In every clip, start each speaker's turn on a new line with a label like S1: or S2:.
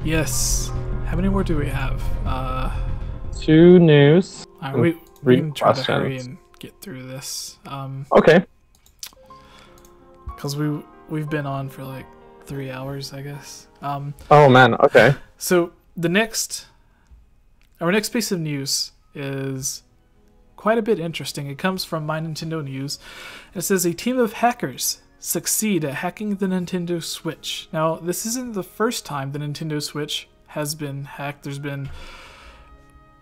S1: Yes. How many more do we have?
S2: 2 news.
S1: Alright, we
S2: 3
S1: can try to
S2: questions.
S1: hurry and get through this.
S2: Okay.
S1: Because we've been on for like 3 hours, I guess.
S2: Oh man. Okay.
S1: So our next piece of news is quite a bit interesting. It comes from My Nintendo News. It says a team of hackers succeed at hacking the Nintendo Switch. Now, this isn't the first time the Nintendo Switch has been hacked. There's been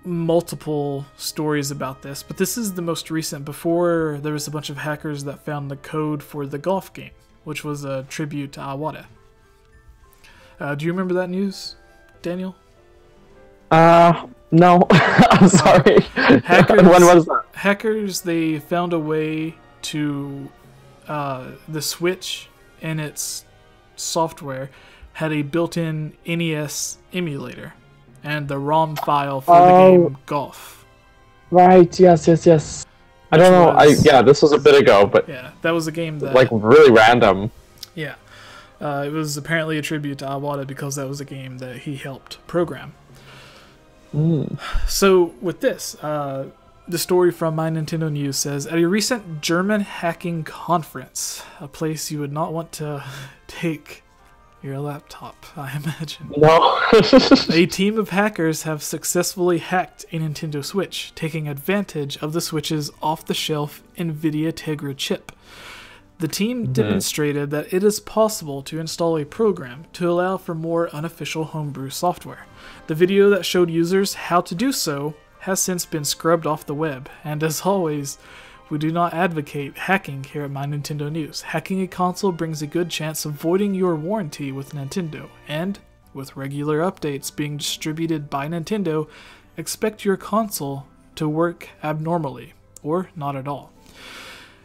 S1: multiple stories about this, but this is the most recent. Before, there was a bunch of hackers that found the code for the golf game, which was a tribute to Iwata. Do you remember that news, Daniel?
S2: No. I'm sorry.
S1: Hackers,
S2: when was that?
S1: Hackers, they found a way to the Switch and its software had a built-in NES emulator and the ROM file for the game Golf.
S2: Right. Yes. I don't know. Yeah, this was a bit ago, but
S1: yeah, that was a game that
S2: like really random.
S1: Yeah, it was apparently a tribute to Iwata because that was a game that he helped program. So with this, the story from My Nintendo News says, at a recent German hacking conference, a place you would not want to take your laptop, I imagine.
S2: No.
S1: A team of hackers have successfully hacked a Nintendo Switch, taking advantage of the Switch's off-the-shelf NVIDIA Tegra chip. The team demonstrated that it is possible to install a program to allow for more unofficial homebrew software. The video that showed users how to do so has since been scrubbed off the web, and as always, we do not advocate hacking here at My Nintendo News. Hacking a console brings a good chance of voiding your warranty with Nintendo, and with regular updates being distributed by Nintendo, expect your console to work abnormally, or not at all.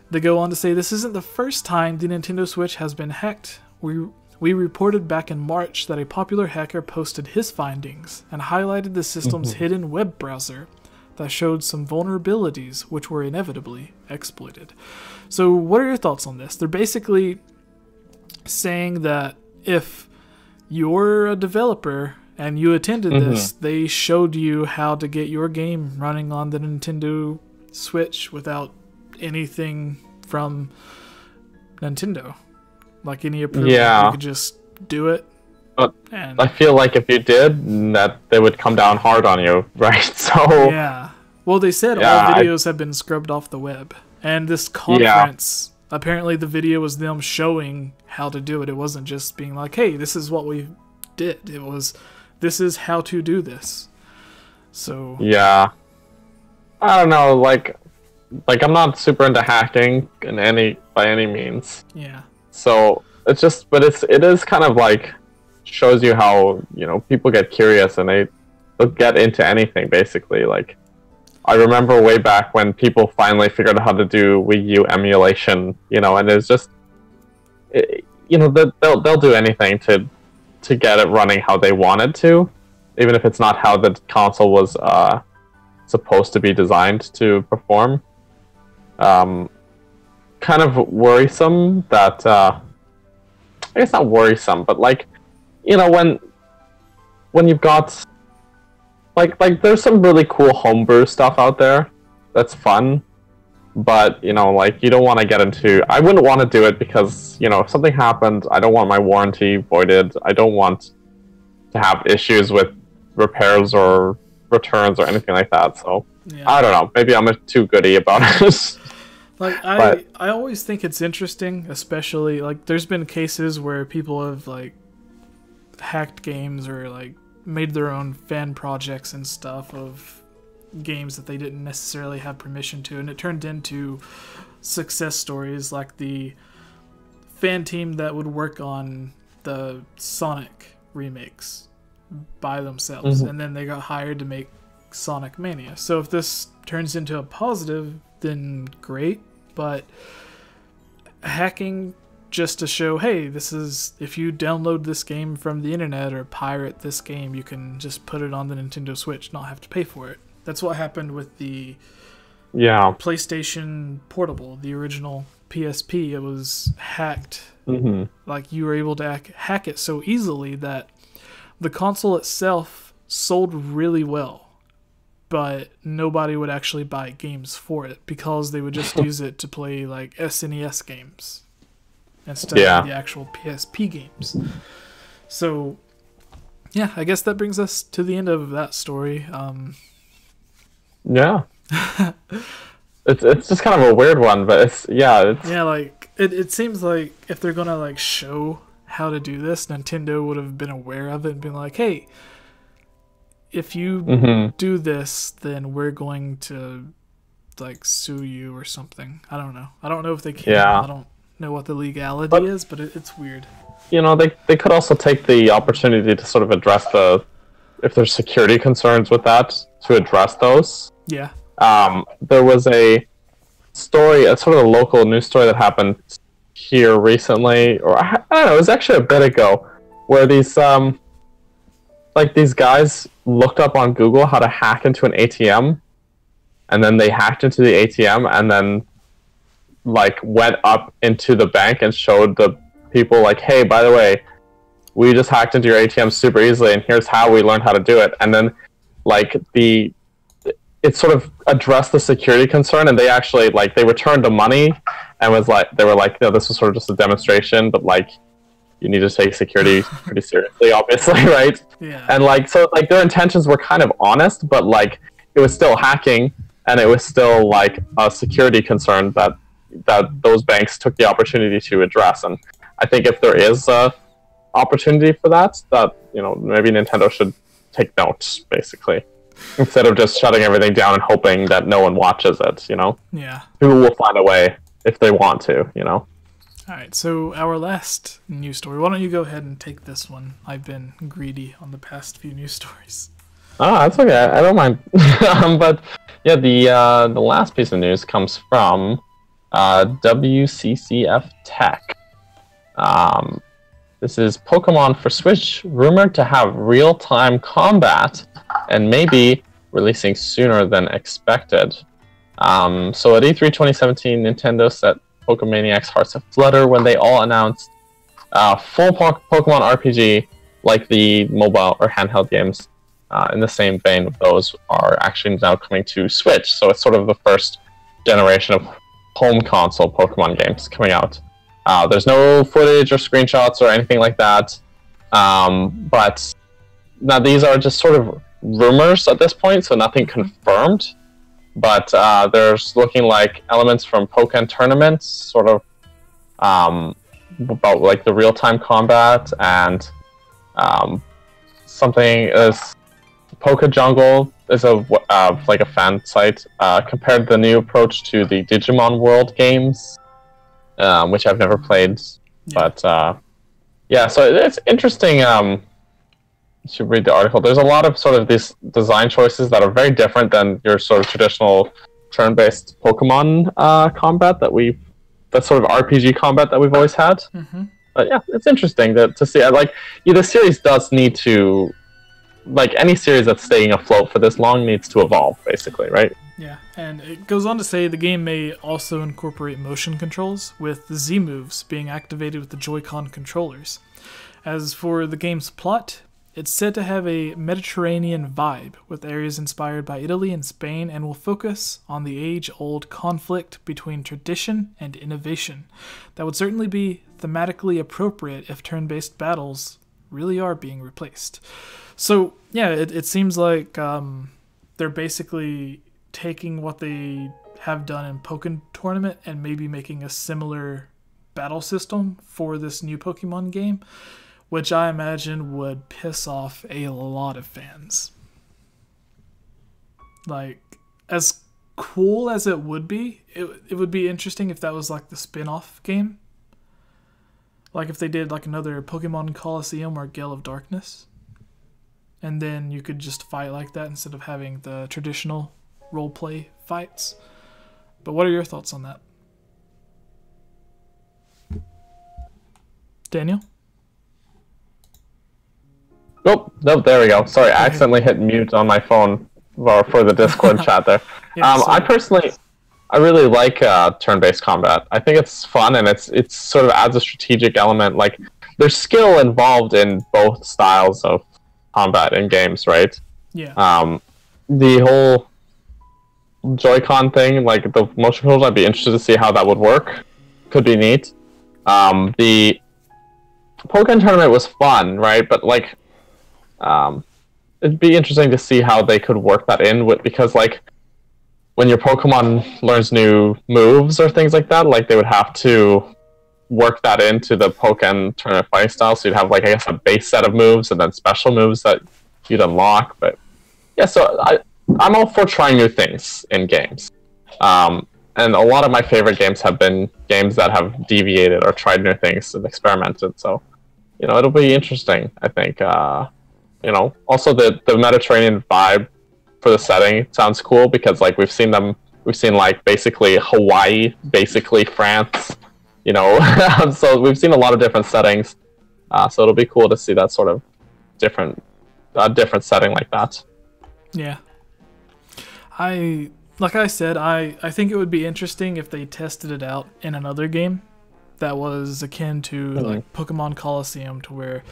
S1: They go on to say this isn't the first time the Nintendo Switch has been hacked. We reported back in March that a popular hacker posted his findings and highlighted the system's hidden web browser that showed some vulnerabilities which were inevitably exploited. So what are your thoughts on this? They're basically saying that if you're a developer and you attended this, they showed you how to get your game running on the Nintendo Switch without anything from Nintendo. Like any approval, you could just do it.
S2: But
S1: and
S2: I feel like if you did, that they would come down hard on you, right? So
S1: yeah. Well, they said all videos have been scrubbed off the web. And this conference, apparently the video was them showing how to do it. It wasn't just being like, hey, this is what we did. It was, this is how to do this. So
S2: yeah. I don't know, like I'm not super into hacking by any means.
S1: Yeah.
S2: So it's just, but it is kind of like shows you how, you know, people get curious and they'll get into anything basically. Like I remember way back when people finally figured out how to do Wii U emulation, you know, and it's just, you know, they'll do anything to get it running how they want it to, even if it's not how the console was supposed to be designed to perform. Kind of worrisome that I guess not worrisome, but like, you know, when you've got like there's some really cool homebrew stuff out there that's fun, but you know, like you don't want to get into, I wouldn't want to do it because, you know, if something happened, I don't want my warranty voided. I don't want to have issues with repairs or returns or anything like that. So yeah. I don't know, maybe I'm too goody about it.
S1: Like I always think it's interesting, especially like there's been cases where people have like hacked games or like made their own fan projects and stuff of games that they didn't necessarily have permission to, and it turned into success stories, like the fan team that would work on the Sonic remakes by themselves, and then they got hired to make Sonic Mania. So if this turns into a positive, then great, but hacking just to show, hey, this is, if you download this game from the internet or pirate this game, you can just put it on the Nintendo Switch, not have to pay for it. That's what happened with the PlayStation Portable, the original PSP. It was hacked. Like you were able to hack it so easily that the console itself sold really well, but nobody would actually buy games for it because they would just use it to play like SNES games instead of the actual PSP games. So, yeah, I guess that brings us to the end of that story.
S2: Yeah. It's just kind of a weird one, but
S1: like it seems like if they're gonna like show how to do this, Nintendo would have been aware of it and been like, hey, if you do this, then we're going to like sue you or something. I don't know if they can. I don't know what the legality is, but it's weird.
S2: You know, they could also take the opportunity to sort of address if there's security concerns with that, to address those.
S1: Yeah.
S2: There was a story, a sort of a local news story that happened here recently, or I don't know, it was actually a bit ago, where these these guys looked up on Google how to hack into an ATM, and then they hacked into the ATM and then like went up into the bank and showed the people like, hey, by the way, we just hacked into your ATM super easily, and here's how we learned how to do it. And then like it sort of addressed the security concern, and they actually like they returned the money and was like, they were like, no, this was sort of just a demonstration, but like you need to take security pretty seriously, obviously, right?
S1: Yeah.
S2: And like so like their intentions were kind of honest, but like it was still hacking, and it was still like a security concern that those banks took the opportunity to address. And I think if there is a opportunity for that, you know, maybe Nintendo should take note, basically, instead of just shutting everything down and hoping that no one watches it. You know, people will find a way if they want to. You know.
S1: All right, so our last news story. Why don't you go ahead and take this one? I've been greedy on the past few news stories.
S2: Oh, that's okay. I don't mind. But yeah, the last piece of news comes from WCCF Tech. This is Pokemon for Switch rumored to have real-time combat and maybe releasing sooner than expected. So at E3 2017, Nintendo set Pokemaniac's hearts aflutter when they all announced full Pokemon RPG, like the mobile or handheld games in the same vein of those, are actually now coming to Switch. So it's sort of the first generation of home console Pokemon games coming out. There's no footage or screenshots or anything like that, but now these are just sort of rumors at this point, so nothing confirmed. But there's looking like elements from Pokken tournaments, sort of about like the real-time combat, and something is Poke Jungle is like a fan site compared the new approach to the Digimon World games, which I've never played. But yeah, so it's interesting. You should read the article. There's a lot of sort of these design choices that are very different than your sort of traditional turn-based Pokemon combat that sort of RPG combat that we've always had. But yeah, it's interesting to see. Like, the series does need to, like any series that's staying afloat for this long, needs to evolve, basically, right?
S1: Yeah, and it goes on to say the game may also incorporate motion controls, with the Z moves being activated with the Joy-Con controllers. As for the game's plot, it's said to have a Mediterranean vibe, with areas inspired by Italy and Spain, and will focus on the age-old conflict between tradition and innovation. That would certainly be thematically appropriate if turn-based battles really are being replaced. So, yeah, it seems like they're basically taking what they have done in Pokken Tournament and maybe making a similar battle system for this new Pokemon game, which I imagine would piss off a lot of fans. Like, as cool as it would be, it would be interesting if that was like the spin-off game. Like if they did like another Pokemon Coliseum or Gale of Darkness. And then you could just fight like that instead of having the traditional roleplay fights. But what are your thoughts on that? Daniel?
S2: Nope, there we go. Sorry, I accidentally hit mute on my phone for the Discord chat there. I really like turn-based combat. I think it's fun, and it's sort of adds a strategic element. Like, there's skill involved in both styles of combat in games, right?
S1: Yeah.
S2: The whole Joy-Con thing, like the motion controls, I'd be interested to see how that would work. Could be neat. The Pokemon tournament was fun, right? But like, it'd be interesting to see how they could work that in with, because like when your Pokemon learns new moves or things like that, like they would have to work that into the Pokemon tournament fighting style. So you'd have like, I guess, a base set of moves and then special moves that you'd unlock. But yeah, so I'm all for trying new things in games. And a lot of my favorite games have been games that have deviated or tried new things and experimented. So, you know, it'll be interesting, I think. You know, also the Mediterranean vibe for the setting sounds cool, because like we've seen like basically Hawaii, basically France, you know. So we've seen a lot of different settings. So it'll be cool to see that sort of different setting like that.
S1: Yeah. Like I said, I think it would be interesting if they tested it out in another game that was akin to like Pokemon Colosseum, to where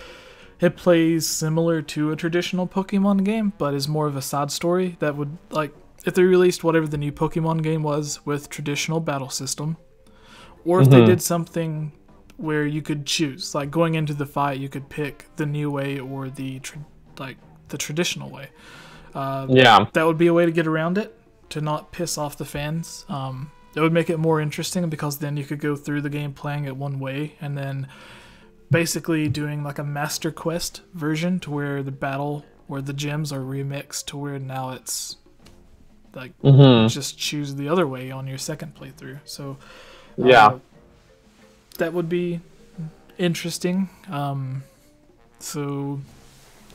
S1: it plays similar to a traditional Pokemon game, but is more of a side story. That would, like, if they released whatever the new Pokemon game was with traditional battle system, or if they did something where you could choose, like going into the fight, you could pick the new way or the traditional way.
S2: Yeah,
S1: that would be a way to get around it, to not piss off the fans. It would make it more interesting, because then you could go through the game playing it one way and then basically doing like a master quest version, to where the battle or the gyms are remixed to where now it's like just choose the other way on your second playthrough. So yeah, that would be interesting. So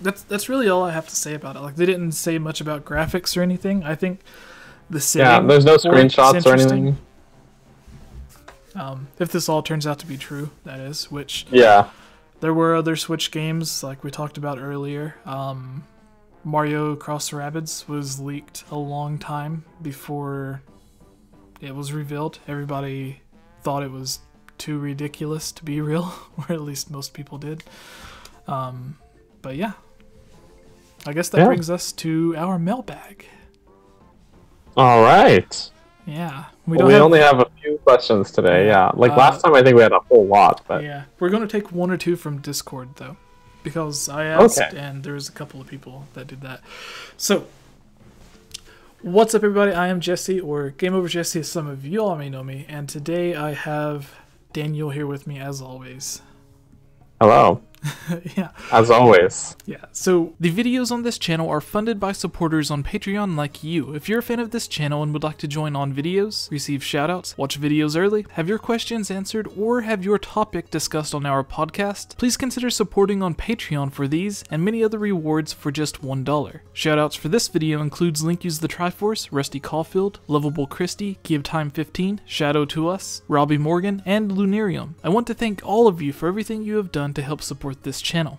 S1: that's really all I have to say about it. Like, they didn't say much about graphics or anything. I think the setting,
S2: there's no screenshots or anything.
S1: If this all turns out to be true, that is, which there were other Switch games like we talked about earlier. Mario Cross Rabbids was leaked a long time before it was revealed. Everybody thought it was too ridiculous to be real, or at least most people did. But yeah, I guess that brings us to our mailbag.
S2: All right.
S1: Yeah.
S2: We only have a few questions today, Like last time I think we had a whole lot, but...
S1: Yeah. We're going to take one or two from Discord, though, because I asked, and there was a couple of people that did that. So, what's up, everybody? I am Jesse, or GameOverJesse, as some of you all may know me, and today I have Daniel here with me, as always.
S2: Hello.
S1: Yeah.
S2: As always.
S1: Yeah. So the videos on this channel are funded by supporters on Patreon like you. If you're a fan of this channel and would like to join on videos, receive shoutouts, watch videos early, have your questions answered, or have your topic discussed on our podcast, please consider supporting on Patreon for these and many other rewards for just $1. Shoutouts for this video includes Linkus the Triforce, Rusty Caulfield, Lovable Christie, Give Time 15, Shadow to Us, Robbie Morgan, and Lunarium. I want to thank all of you for everything you have done to help support this channel.